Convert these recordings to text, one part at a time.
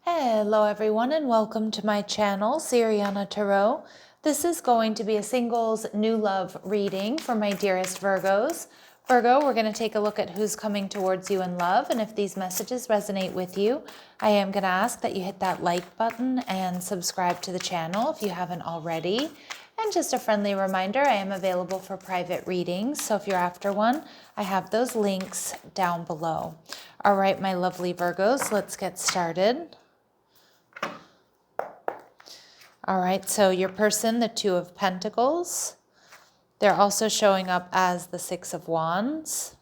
Hello everyone and welcome to my channel, Sirianatarot. This is going to be a singles new love reading for my dearest Virgos. Virgo, we're going to take a look at who's coming towards you in love, and if these messages resonate with you, I am going to ask that you hit that like button and subscribe to the channel if you haven't already. And just a friendly reminder, I am available for private readings, so if you're after one, I have those links down below. All right, my lovely Virgos, let's get started. All right, so your person, the Two of Pentacles, they're also showing up as the Six of Wands.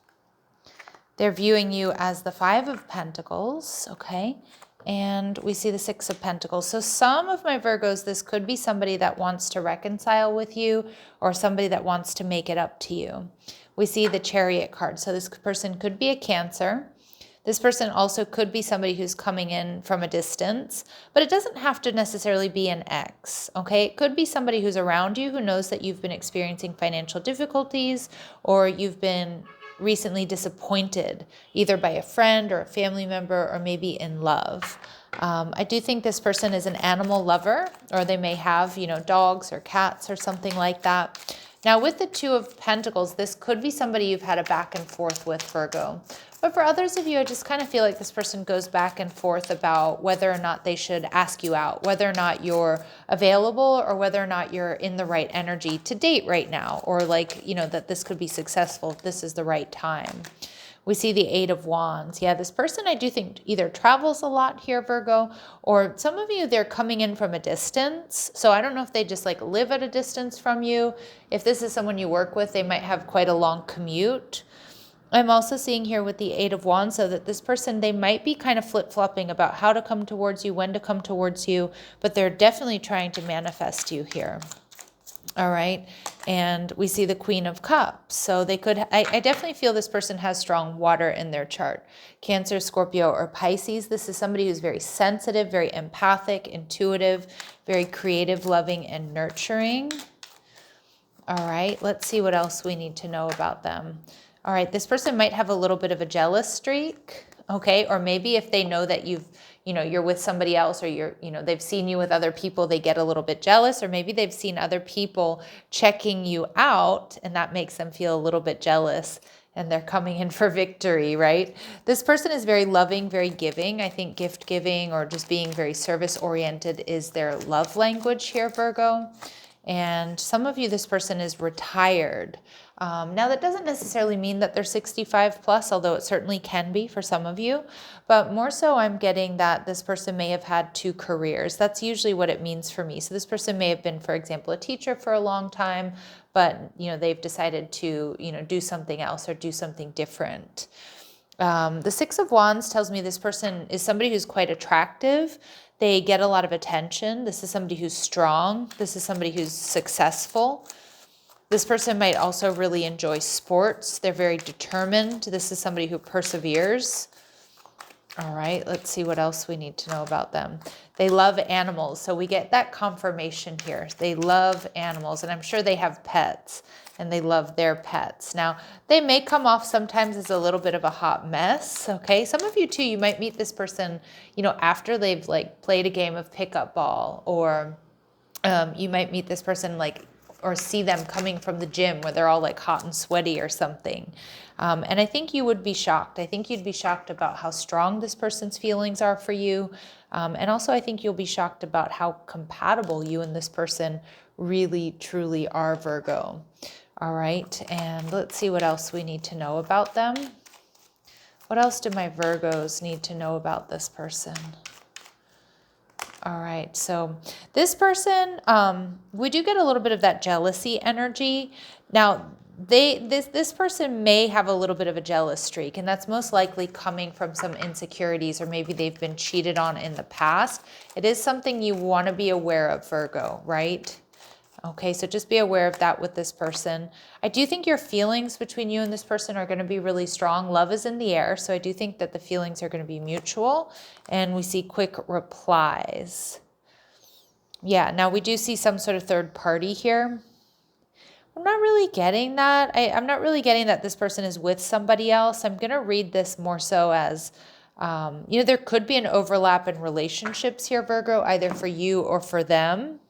They're viewing you as the Five of Pentacles, okay? And we see the Six of Pentacles. So some of my Virgos, this could be somebody that wants to reconcile with you or somebody that wants to make it up to you. We see the Chariot card. So this person could be a Cancer. This person also could be somebody who's coming in from a distance, but it doesn't have to necessarily be an ex, okay? It could be somebody who's around you who knows that you've been experiencing financial difficulties or you've been recently disappointed either by a friend or a family member or maybe in love. I do think this person is an animal lover, or they may have, dogs or cats or something like that. Now with the Two of Pentacles, this could be somebody you've had a back and forth with, Virgo. But for others of you, I just kind of feel like this person goes back and forth about whether or not they should ask you out, whether or not you're available or whether or not you're in the right energy to date right now, or that this could be successful if this is the right time. We see the Eight of Wands. Yeah, this person I do think either travels a lot here, Virgo, or some of you, they're coming in from a distance. So I don't know if they just live at a distance from you. If this is someone you work with, they might have quite a long commute. I'm also seeing here with the Eight of Wands, so that this person, they might be kind of flip-flopping about how to come towards you, when to come towards you, but they're definitely trying to manifest you here. All right. And we see the Queen of Cups. So they could, I definitely feel this person has strong water in their chart. Cancer, Scorpio, or Pisces. This is somebody who's very sensitive, very empathic, intuitive, very creative, loving, and nurturing. All right. Let's see what else we need to know about them. All right, this person might have a little bit of a jealous streak, okay? Or maybe if they know that you're with somebody else, or they've seen you with other people, they get a little bit jealous, or maybe they've seen other people checking you out and that makes them feel a little bit jealous and they're coming in for victory, right? This person is very loving, very giving. I think gift giving or just being very service oriented is their love language here, Virgo. And some of you, this person is retired. Now that doesn't necessarily mean that they're 65 plus, although it certainly can be for some of you, but more so I'm getting that this person may have had two careers. That's usually what it means for me. So this person may have been, for example, a teacher for a long time, but they've decided to, do something else or do something different. The Six of Wands tells me this person is somebody who's quite attractive. They get a lot of attention. This is somebody who's strong. This is somebody who's successful. This person might also really enjoy sports. They're very determined. This is somebody who perseveres. All right, let's see what else we need to know about them. They love animals. So we get that confirmation here. They love animals, and I'm sure they have pets, and they love their pets. Now, they may come off sometimes as a little bit of a hot mess, okay? Some of you too, you might meet this person, after they've played a game of pickup ball, or you might meet this person or see them coming from the gym where they're all hot and sweaty or something. And I think you would be shocked. I think you'd be shocked about how strong this person's feelings are for you. And also I think you'll be shocked about how compatible you and this person really, truly are, Virgo. All right, and let's see what else we need to know about them. What else do my Virgos need to know about this person? All right, so this person, we do get a little bit of that jealousy energy. Now, this person may have a little bit of a jealous streak, and that's most likely coming from some insecurities, or maybe they've been cheated on in the past. It is something you want to be aware of, Virgo, right? Okay, so just be aware of that with this person. I do think your feelings between you and this person are going to be really strong. Love is in the air, so I do think that the feelings are going to be mutual. And we see quick replies. Yeah, now we do see some sort of third party here. I'm not really getting that. I'm not really getting that this person is with somebody else. I'm going to read this more so as There could be an overlap in relationships here, Virgo, either for you or for them.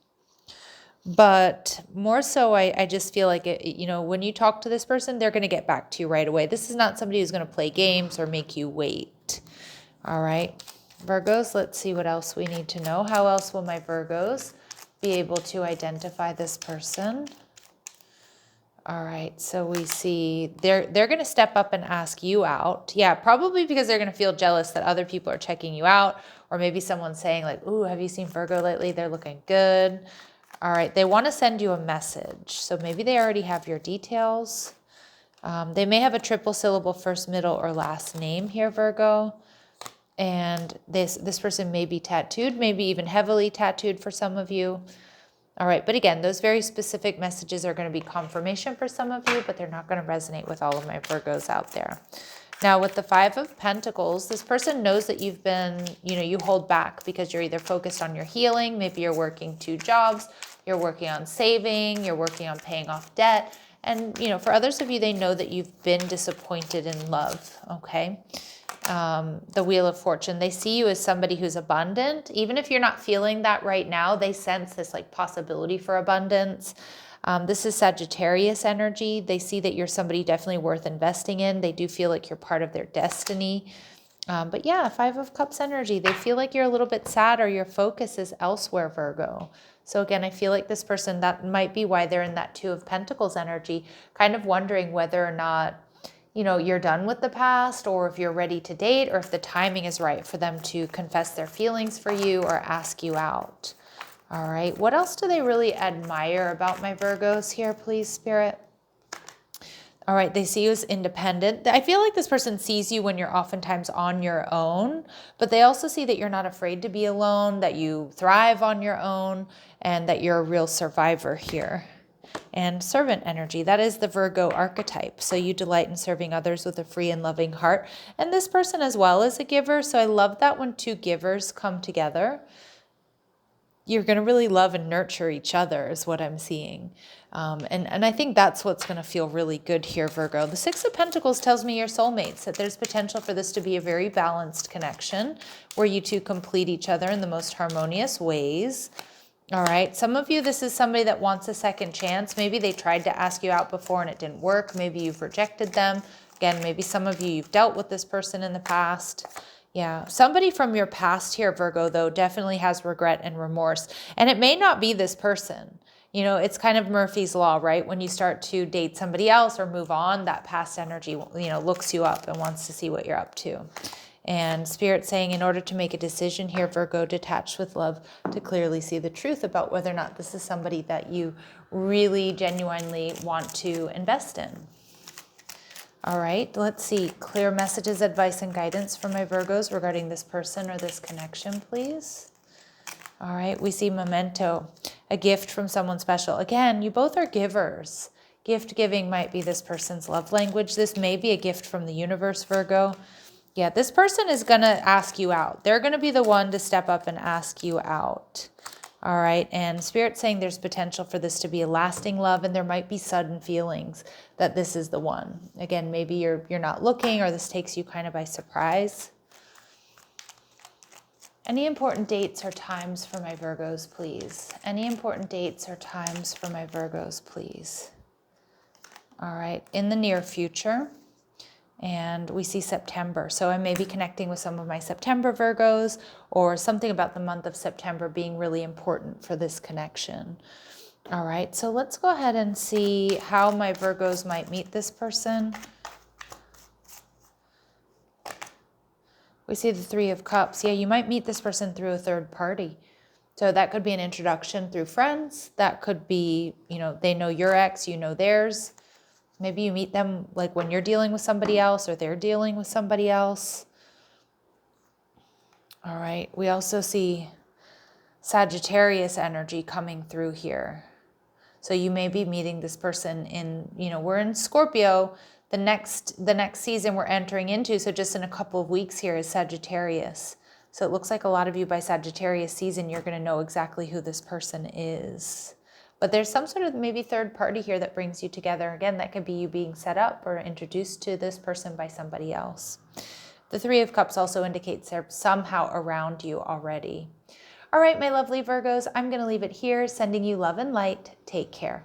But more so, I just feel like, when you talk to this person, they're going to get back to you right away. This is not somebody who's going to play games or make you wait. All right, Virgos, let's see what else we need to know. How else will my Virgos be able to identify this person? All right, so we see they're going to step up and ask you out. Yeah, probably because they're going to feel jealous that other people are checking you out, or maybe someone's saying like, "Ooh, have you seen Virgo lately? They're looking good." All right, they want to send you a message. So maybe they already have your details. They may have a triple syllable first, middle, or last name here, Virgo. And this person may be tattooed, maybe even heavily tattooed for some of you. All right, but again, those very specific messages are going to be confirmation for some of you, but they're not going to resonate with all of my Virgos out there. Now, with the Five of Pentacles, this person knows that you've been, you hold back because you're either focused on your healing, maybe you're working 2 jobs, you're working on saving, you're working on paying off debt. And, for others of you, they know that you've been disappointed in love, okay? The Wheel of Fortune, they see you as somebody who's abundant. Even if you're not feeling that right now, they sense this like possibility for abundance. This is Sagittarius energy. They see that you're somebody definitely worth investing in. They do feel like you're part of their destiny. But yeah, Five of Cups energy. They feel like you're a little bit sad or your focus is elsewhere, Virgo. So again, I feel like this person, that might be why they're in that Two of Pentacles energy, kind of wondering whether or not, you're done with the past, or if you're ready to date, or if the timing is right for them to confess their feelings for you or ask you out. All right, what else do they really admire about my Virgos here, please, Spirit? All right, they see you as independent. I feel like this person sees you when you're oftentimes on your own, but they also see that you're not afraid to be alone, that you thrive on your own, and that you're a real survivor here. And servant energy, that is the Virgo archetype. So you delight in serving others with a free and loving heart. And this person as well is a giver. So I love that when 2 givers come together, you're going to really love and nurture each other is what I'm seeing. And I think that's what's going to feel really good here, Virgo. The Six of Pentacles tells me you're soulmates, that there's potential for this to be a very balanced connection where you 2 complete each other in the most harmonious ways. All right, some of you, this is somebody that wants a second chance. Maybe they tried to ask you out before and it didn't work. Maybe you've rejected them. Again, maybe some of you've dealt with this person in the past. Yeah, somebody from your past here, Virgo, though, definitely has regret and remorse. And it may not be this person. It's kind of Murphy's Law, right? When you start to date somebody else or move on, that past energy, looks you up and wants to see what you're up to. And Spirit saying, in order to make a decision here, Virgo, detached with love, to clearly see the truth about whether or not this is somebody that you really genuinely want to invest in. All right, let's see. Clear messages, advice, and guidance from my Virgos regarding this person or this connection, please. All right, we see memento, a gift from someone special. Again, you both are givers. Gift giving might be this person's love language. This may be a gift from the universe, Virgo. Yeah, this person is going to ask you out. They're going to be the one to step up and ask you out. All right, and Spirit saying there's potential for this to be a lasting love, and there might be sudden feelings that this is the one. Again, maybe you're not looking, or this takes you kind of by surprise. Any important dates or times for my Virgos, please? Any important dates or times for my Virgos, please? All right, in the near future. And we see September. So I may be connecting with some of my September Virgos, or something about the month of September being really important for this connection. All right, so let's go ahead and see how my Virgos might meet this person. We see the Three of Cups. Yeah, you might meet this person through a third party. So that could be an introduction through friends. That could be, they know your ex, you know theirs. Maybe you meet them like when you're dealing with somebody else, or they're dealing with somebody else. All right. We also see Sagittarius energy coming through here. So you may be meeting this person in, we're in Scorpio. The next season we're entering into, so just in a couple of weeks here, is Sagittarius. So it looks like a lot of you by Sagittarius season, you're going to know exactly who this person is. But there's some sort of maybe third party here that brings you together. Again, that could be you being set up or introduced to this person by somebody else. The Three of Cups also indicates they're somehow around you already. All right, my lovely Virgos, I'm going to leave it here, sending you love and light. Take care.